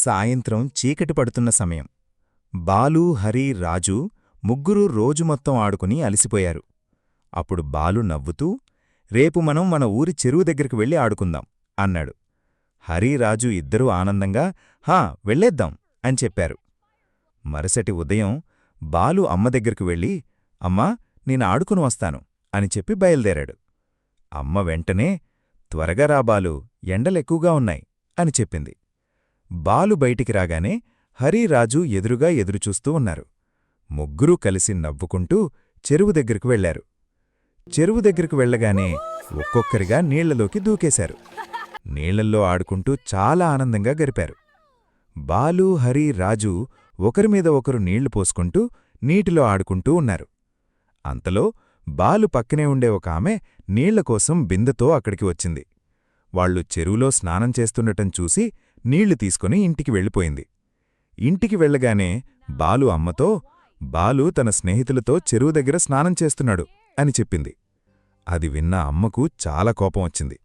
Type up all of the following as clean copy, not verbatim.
సాయంత్రం చీకటి పడుతున్న సమయం. బాలు, హరి, రాజు ముగ్గురూ రోజు మొత్తం ఆడుకుని అలసిపోయారు. అప్పుడు బాలు నవ్వుతూ, రేపు మనం మన ఊరి చెరువు దగ్గరికి వెళ్ళి ఆడుకుందాం అన్నాడు. హరి, రాజు ఇద్దరూ ఆనందంగా హా వెళ్ళేద్దాం అని చెప్పారు. మరుసటి ఉదయం బాలు అమ్మ దగ్గరకు వెళ్ళి, అమ్మా నేను ఆడుకుని వస్తాను అని చెప్పి బయల్దేరాడు. అమ్మ వెంటనే, త్వరగా రా బాలు, ఎండలెక్కువగా ఉన్నాయి అని చెప్పింది. బాలు బయటికి రాగానే హరి, రాజు ఎదురుగా ఎదురుచూస్తూ ఉన్నారు. ముగ్గురూ కలిసి నవ్వుకుంటూ చెరువు దగ్గరకు వెళ్లారు. చెరువు దగ్గరకు వెళ్లగానే ఒక్కొక్కరిగా నీళ్లలోకి దూకేశారు. నీళ్లల్లో ఆడుకుంటూ చాలా ఆనందంగా గడిపారు. బాలు, హరి, రాజు ఒకరిమీద ఒకరు నీళ్లు పోసుకుంటూ నీటిలో ఆడుకుంటూ ఉన్నారు. అంతలో బాలు పక్కనే ఉండే ఒక ఆమె నీళ్లకోసం బిందెతో అక్కడికి వచ్చింది. వాళ్లు చెరువులో స్నానం చేస్తుండటం చూసి నీళ్లు తీసుకుని ఇంటికి వెళ్ళిపోయింది. ఇంటికి వెళ్లగానే బాలు అమ్మతో, బాలు తన స్నేహితులతో చెరువు దగ్గర స్నానం చేస్తున్నాడు అని చెప్పింది. అది విన్న అమ్మకు చాలా కోపం వచ్చింది.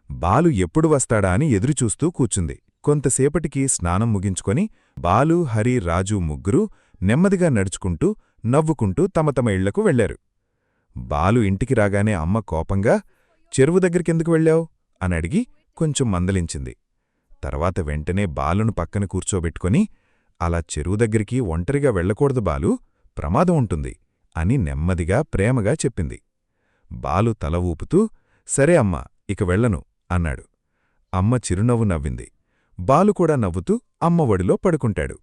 బాలు ఎప్పుడు వస్తాడా అని ఎదురుచూస్తూ కూర్చుంది. కొంతసేపటికి స్నానం ముగించుకొని బాలు, హరి, రాజు ముగ్గురూ నెమ్మదిగా నడుచుకుంటూ నవ్వుకుంటూ తమ తమ ఇళ్లకు వెళ్లారు. బాలు ఇంటికి రాగానే అమ్మ కోపంగా, చెరువు దగ్గరికెందుకు వెళ్ళావు అని అడిగి కొంచెం మందలించింది. తర్వాత వెంటనే బాలును పక్కన కూర్చోబెట్టుకొని, అలా చెరువు దగ్గరికి ఒంటరిగా వెళ్లకూడదు బాలూ, ప్రమాదం ఉంటుంది అని నెమ్మదిగా ప్రేమగా చెప్పింది. బాలు తల ఊపుతూ, సరే అమ్మా, ఇక వెళ్లను అన్నాడు. అమ్మ చిరునవ్వు నవ్వింది. బాలు కూడా నవ్వుతూ అమ్మ ఒడిలో పడుకుంటాడు.